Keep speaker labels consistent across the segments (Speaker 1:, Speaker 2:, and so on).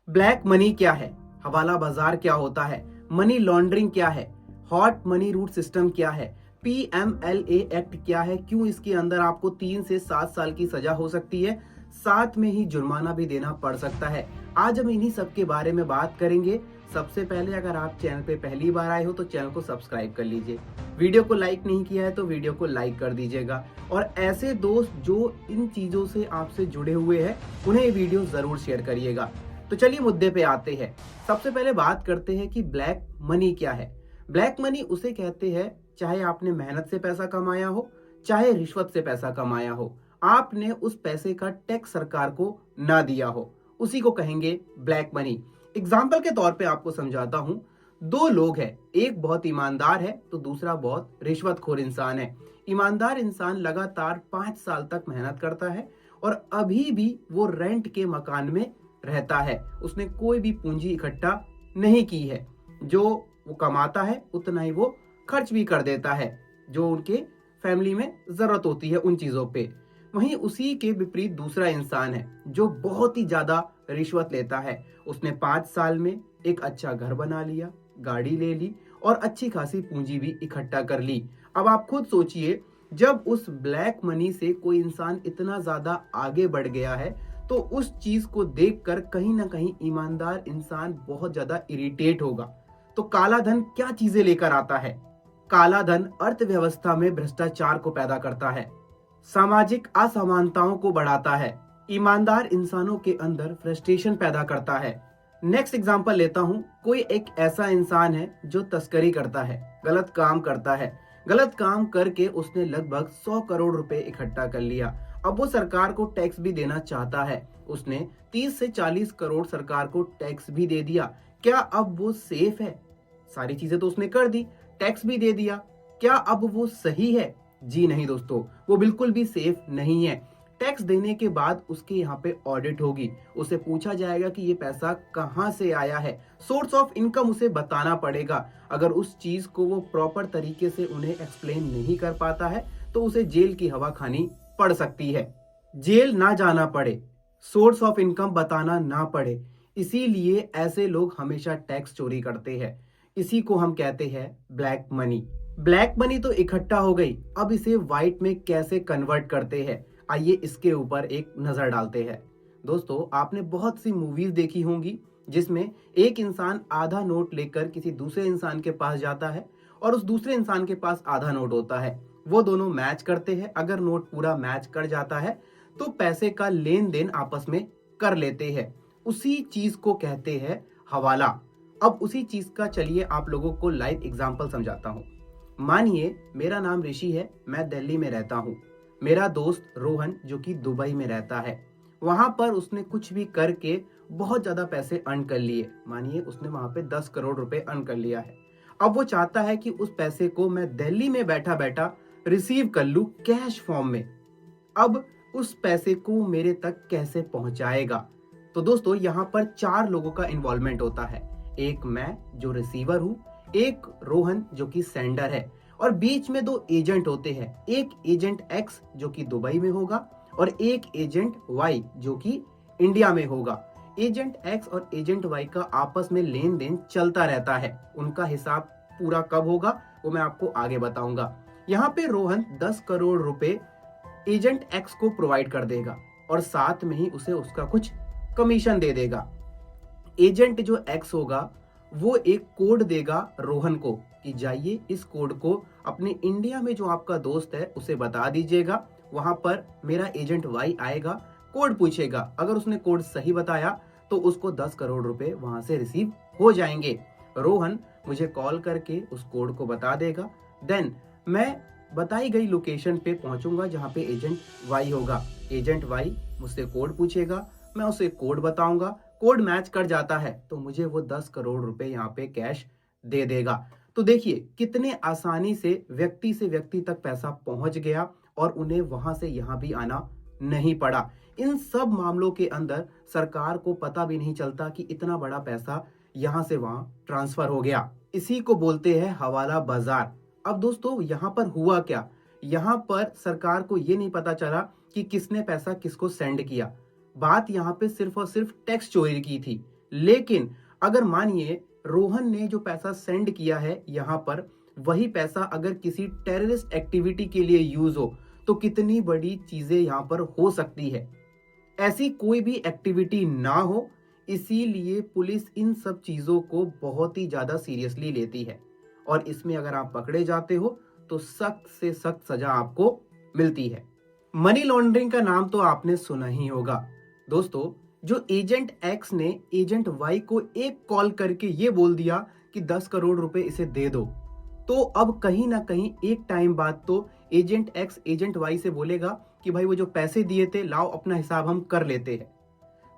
Speaker 1: Black money क्या है, हवाला बाजार क्या होता है, मनी लॉन्ड्रिंग क्या है, हॉट मनी रूट सिस्टम क्या है, PMLA एक्ट क्या है, क्यों इसके अंदर आपको 3 से 7 साल की सजा हो सकती है, साथ में ही जुर्माना भी देना पड़ सकता है। आज हम इन्हीं सब के बारे में बात करेंगे। सबसे पहले अगर आप चैनल पे पहली बार आए हो तो चैनल को सब्सक्राइब कर लीजिए। वीडियो को लाइक नहीं किया है तो वीडियो को लाइक कर दीजिएगा, और ऐसे दोस्त जो इन चीजों से आपसे जुड़े हुए हैं उन्हें ये वीडियो जरूर शेयर करिएगा। तो चलिए मुद्दे पे आते हैं। सबसे पहले बात करते हैं कि ब्लैक मनी क्या है। ब्लैक मनी उसे कहते हैं चाहे आपने मेहनत से पैसा कमाया हो, चाहे रिश्वत से पैसा कमाया हो, आपने उस पैसे का टैक्स सरकार को ना दिया हो, उसी को कहेंगे ब्लैक मनी। एग्जाम्पल के तौर पे आपको समझाता हूं। दो लोग हैं, एक बहुत ईमानदार है तो दूसरा बहुत रिश्वतखोर इंसान है। ईमानदार इंसान लगातार 5 साल तक मेहनत करता है और अभी भी वो रेंट के मकान में रहता है। उसने कोई भी पूंजी इकट्ठा नहीं की है। जो वो कमाता है उतना ही वो खर्च भी कर देता है, जो उनके फैमिली में जरूरत होती है उन चीजों पे। वहीं उसी के विपरीत दूसरा इंसान है जो बहुत ही ज्यादा रिश्वत लेता है। उसने 5 साल में एक अच्छा घर बना लिया, गाड़ी ले ली और अच्छी खासी पूंजी भी इकट्ठा कर ली। अब आप खुद सोचिए, जब उस ब्लैक मनी से कोई इंसान इतना ज्यादा आगे बढ़ गया है तो उस चीज को देखकर कहीं ना कहीं ईमानदार इंसान बहुत ज्यादा इरिटेट होगा। तो काला धन क्या चीजें लेकर आता है? काला धन अर्थव्यवस्था में भ्रष्टाचार को पैदा करता है, सामाजिक असमानताओं को बढ़ाता है, ईमानदार इंसानों के अंदर फ्रस्ट्रेशन पैदा करता है। नेक्स्ट एग्जांपल लेता हूं। कोई एक ऐसा इंसान है जो तस्करी करता है, गलत काम करता है। गलत काम करके उसने लगभग 100 करोड़ रुपए इकट्ठा कर लिया। अब वो सरकार को टैक्स भी देना चाहता है। उसने 30 से 40 करोड़ सरकार को टैक्स भी दे दिया। क्या अब वो सेफ है? सारी चीजें तो उसने कर दी, टैक्स भी दे दिया। क्या अब वो सही है? जी नहीं दोस्तों, वो बिल्कुल भी सेफ नहीं है। टैक्स देने के बाद उसके यहाँ पे ऑडिट होगी, उसे पूछा जाएगा कि ये पैसा कहाँ से आया है, सोर्स ऑफ इनकम उसे बताना पड़ेगा। अगर उस चीज को वो प्रॉपर तरीके से उन्हें एक्सप्लेन नहीं कर पाता है तो उसे जेल की हवा खानी पड़ सकती है। जेल ना जाना पड़े, सोर्स ऑफ इनकम बताना ना पड़े, इसीलिए ऐसे लोग हमेशा टैक्स चोरी करते हैं। इसी को हम कहते हैं ब्लैक मनी। ब्लैक मनी तो इकट्ठा हो गई, अब इसे व्हाइट में कैसे कन्वर्ट करते हैं, आइए इसके ऊपर एक नजर डालते हैं। दोस्तों, आपने बहुत सी मूवीज देखी होंगी जिसमें एक इंसान आधा नोट लेकर किसी दूसरे इंसान के पास जाता है और उस दूसरे इंसान के पास आधा नोट होता है। वो दोनों मैच करते हैं। अगर नोट पूरा मैच कर जाता है तो पैसे का लेन देन आपस में कर लेते हैं। उसी चीज को कहते हैं हवाला। अब उसी चीज का चलिए आप लोगों को लाइव एग्जांपल समझाता हूं। मानिए मेरा नाम ऋषि है, मैं दिल्ली में रहता हूं। मेरा दोस्त रोहन जो कि दुबई में रहता है, वहां पर उसने कुछ भी करके बहुत ज्यादा पैसे अर्न कर लिए। मानिए उसने वहां पे 10 करोड़ रुपए अर्न कर लिया है। अब वो चाहता है कि उस पैसे को मैं दिल्ली में बैठा बैठा रिसीव कर लूं कैश फॉर्म में। अब उस पैसे को मेरे तक कैसे पहुंचाएगा? तो दोस्तों, यहाँ पर 4 लोगों का इन्वॉल्वमेंट होता है। एक मैं जो रिसीवर हूं, एक रोहन जो कि सेंडर है, और बीच में 2 एजेंट होते हैं। एक एजेंट एक्स जो कि दुबई में होगा और एक एजेंट वाई जो कि इंडिया में होगा। एजेंट एक्स और एजेंट वाई का आपस में लेन देन चलता रहता है। उनका हिसाब पूरा कब होगा वो मैं आपको आगे बताऊंगा। यहाँ पे रोहन 10 करोड़ रुपए एजेंट एक्स को प्रोवाइड कर देगा और साथ में ही उसे उसका कुछ कमीशन दे देगा। एजेंट जो एक्स होगा वो एक कोड देगा रोहन को कि जाइए इस कोड को अपने इंडिया में जो आपका दोस्त है उसे बता दीजिएगा। वहां पर मेरा एजेंट वाई आएगा, कोड पूछेगा। अगर उसने कोड सही बताया तो उसको 10 करोड़ रुपए वहां से रिसीव हो जाएंगे। रोहन मुझे कॉल करके उस कोड को बता देगा। देन मैं बताई गई लोकेशन पे पहुंचूंगा जहां पे एजेंट वाई होगा। एजेंट वाई मुझसे कोड पूछेगा, मैं उसे कोड बताऊंगा। कोड मैच कर जाता है तो मुझे वो 10 करोड़ रुपए यहाँ पे कैश दे देगा। तो देखिए कितने आसानी से व्यक्ति तक पैसा पहुंच गया और उन्हें वहां से यहाँ भी आना नहीं पड़ा। इन सब मामलों के अंदर सरकार को पता भी नहीं चलता कि इतना बड़ा पैसा यहाँ से वहां ट्रांसफर हो गया। इसी को बोलते हैं हवाला बाजार। अब दोस्तों, यहाँ पर हुआ क्या? यहाँ पर सरकार को ये नहीं पता चला कि किसने पैसा किसको सेंड किया। बात यहाँ पे सिर्फ और सिर्फ टैक्स चोरी की थी, लेकिन अगर मानिए रोहन ने जो पैसा सेंड किया है यहाँ पर, वही पैसा अगर किसी टेररिस्ट एक्टिविटी के लिए यूज हो तो कितनी बड़ी चीजें यहाँ पर हो सकती है। ऐसी कोई भी एक्टिविटी ना हो, इसीलिए पुलिस इन सब चीजों को बहुत ही ज्यादा सीरियसली लेती है और इसमें अगर आप पकड़े जाते हो तो सख्त से सख्त सजा आपको मिलती है। मनी लॉन्ड्रिंग का नाम तो आपने सुना ही होगा। दोस्तों, जो एजेंट एक्स ने एजेंट वाई को एक कॉल करके ये बोल दिया कि 10 करोड़ रुपए इसे दे दो, तो अब कहीं ना कहीं एक टाइम बाद तो एजेंट एक्स एजेंट वाई से बोलेगा कि भाई वो जो पैसे दिए थे लाओ अपना हिसाब हम कर लेते हैं।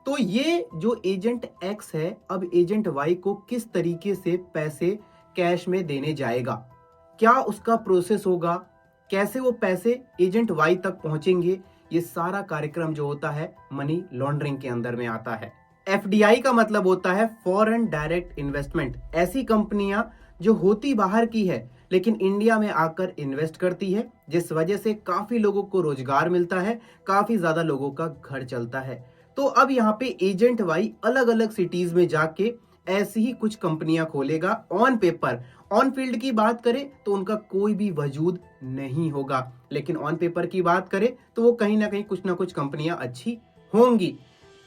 Speaker 1: तो ये जो एजेंट एक्स है अब एजेंट वाई को किस तरीके से पैसे कैश में देने जाएगा, क्या उसका प्रोसेस होगा, कैसे वो पैसे एजेंट वाई तक पहुंचेंगे, ये सारा कार्यक्रम जो होता है मनी लॉन्ड्रिंग के अंदर में आता है। एफडीआई का मतलब होता है फॉरेन डायरेक्ट इन्वेस्टमेंट। ऐसी कंपनियां जो होती बाहर की है लेकिन इंडिया में आकर इन्वेस्ट करती है, जिस वजह से काफी लोगों को रोजगार मिलता है, काफी ज्यादा लोगों का घर चलता है। तो अब यहाँ पे एजेंट वाई अलग अलग सिटीज में जाके ऐसी ही कुछ कंपनियां खोलेगा। ऑन पेपर, ऑन फील्ड की बात करें तो उनका कोई भी वजूद नहीं होगा, लेकिन ऑन पेपर की बात करें तो वो कहीं ना कहीं कुछ ना कुछ कंपनियां अच्छी होंगी।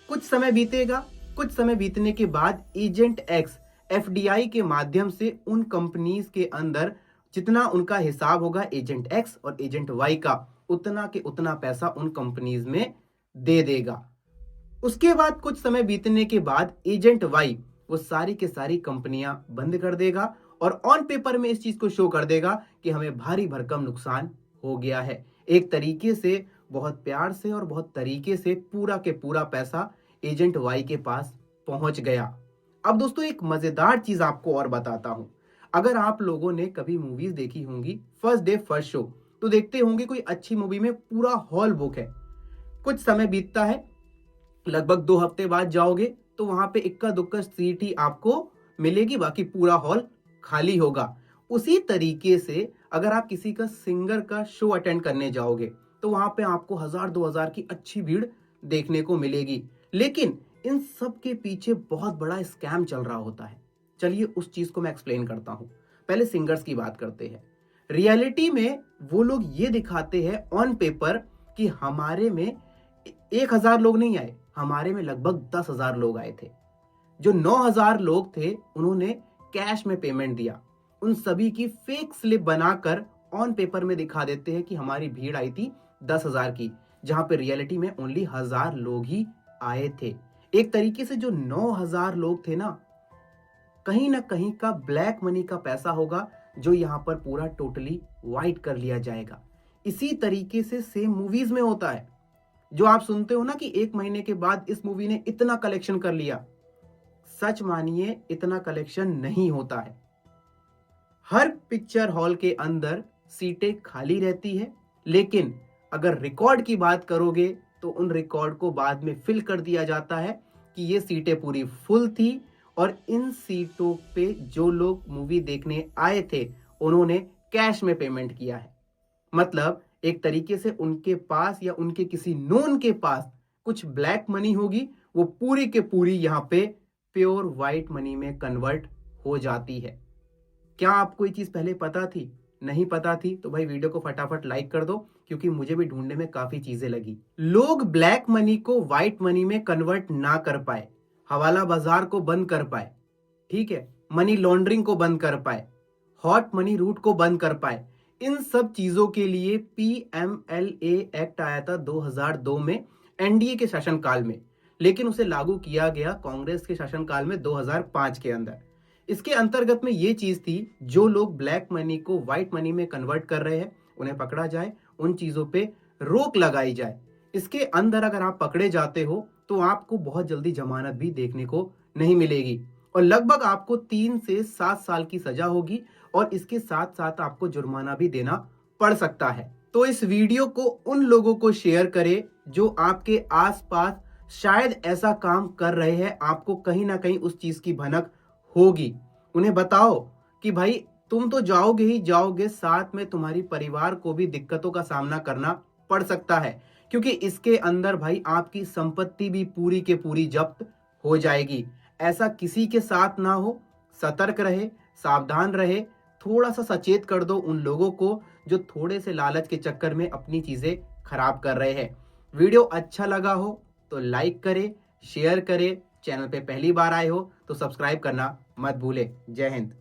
Speaker 1: कुछ समय बीतेगा, कुछ समय बीतने के बाद एजेंट एक्स एफडीआई के माध्यम से उन कंपनीज के अंदर जितना उनका हिसाब होगा एजेंट एक्स और एजेंट वाई का, उतना के उतना पैसा उन कंपनीज में दे देगा। उसके बाद कुछ समय बीतने के बाद एजेंट वाई वो सारी के सारी कंपनियां बंद कर देगा और ऑन पेपर में इस चीज को शो कर देगा कि हमें भारी भरकम नुकसान हो गया है। एक तरीके से बहुत प्यार से और बहुत तरीके से पूरा के पूरा पैसा एजेंट वाई के पास पहुंच गया। अब दोस्तों एक मजेदार चीज आपको और बताता हूं। अगर आप लोगों ने कभी मूवीज देखी होंगी फर्स्ट डे फर्स्ट शो, तो देखते होंगे कोई अच्छी मूवी में पूरा हॉल बुक है। कुछ समय बीतता है, लगभग 2 हफ्ते बाद जाओगे तो वहां पे इक्का दुक्का सीट ही आपको मिलेगी, बाकी पूरा हॉल खाली होगा। उसी तरीके से अगर आप किसी का सिंगर का शो अटेंड करने जाओगे तो वहां पे आपको 1000-2000 की अच्छी भीड़ देखने को मिलेगी, लेकिन इन सब के पीछे बहुत बड़ा स्कैम चल रहा होता है। चलिए उस चीज को मैं एक्सप्लेन करता हूं। पहले सिंगर्स की बात करते हैं। रियलिटी में वो लोग ये दिखाते हैं ऑन पेपर कि हमारे में 1000 लोग नहीं आए, हमारे में लगभग 10,000 लोग आए थे। जो 9,000 लोग थे उन्होंने कैश में पेमेंट दिया। उन सभी की फेक स्लिप बनाकर ऑन पेपर में दिखा देते हैं कि हमारी भीड़ आई थी 10,000 की, जहां पे रियलिटी में ओनली 1000 लोग ही आए थे। एक तरीके से जो 9,000 लोग थे ना कहीं का ब्लैक मनी का पैसा होगा जो यहाँ पर पूरा टोटली वाइट कर लिया जाएगा। इसी तरीके से सेम मूवीज में होता है। जो आप सुनते हो ना कि 1 महीने के बाद इस मूवी ने इतना कलेक्शन कर लिया, सच मानिए इतना कलेक्शन नहीं होता है। हर पिक्चर हॉल के अंदर सीटें खाली रहती है, लेकिन अगर रिकॉर्ड की बात करोगे तो उन रिकॉर्ड को बाद में फिल कर दिया जाता है कि ये सीटें पूरी फुल थी और इन सीटों पे जो लोग मूवी देखने आए थे उन्होंने कैश में पेमेंट किया है। मतलब एक तरीके से उनके पास या उनके किसी नोन के पास कुछ ब्लैक मनी होगी, वो पूरी के पूरी यहाँ पे प्योर व्हाइट मनी में कन्वर्ट हो जाती है। क्या आपको ये चीज पहले पता थी? नहीं पता थी तो भाई वीडियो को फटाफट लाइक कर दो, क्योंकि मुझे भी ढूंढने में काफी चीजें लगी। लोग ब्लैक मनी को व्हाइट मनी में कन्वर्ट ना कर पाए, हवाला बाजार को बंद कर पाए, ठीक है, मनी लॉन्ड्रिंग को बंद कर पाए, हॉट मनी रूट को बंद कर पाए, इन सब चीजों के लिए PMLA एक्ट आया था 2002 में एनडीए के शासनकाल में, लेकिन उसे लागू किया गया कांग्रेस के शासनकाल में 2005 के अंदर। इसके अंतर्गत में ये चीज थी, जो लोग ब्लैक मनी को व्हाइट मनी में कन्वर्ट कर रहे हैं उन्हें पकड़ा जाए, उन चीजों पे रोक लगाई जाए। इसके अंदर अगर आप पकड़े जाते हो तो आपको बहुत जल्दी जमानत भी देखने को नहीं मिलेगी और लगभग आपको 3 से 7 साल की सजा होगी और इसके साथ साथ आपको जुर्माना भी देना पड़ सकता है। तो इस वीडियो को उन लोगों को शेयर करें जो आपके आसपास शायद ऐसा काम कर रहे हैं, आपको कहीं ना कहीं उस चीज की भनक होगी। उन्हें बताओ कि भाई तुम तो जाओगे ही जाओगे, साथ में तुम्हारी परिवार को भी दिक्कतों का सामना करना पड़ सकता है, क्योंकि इसके अंदर भाई आपकी संपत्ति भी पूरी के पूरी जब्त हो जाएगी। ऐसा किसी के साथ ना हो। सतर्क रहे, सावधान रहे, थोड़ा सा सचेत कर दो उन लोगों को जो थोड़े से लालच के चक्कर में अपनी चीजें खराब कर रहे हैं। वीडियो अच्छा लगा हो तो लाइक करें, शेयर करें, चैनल पे पहली बार आए हो तो सब्सक्राइब करना मत भूलें। जय हिंद।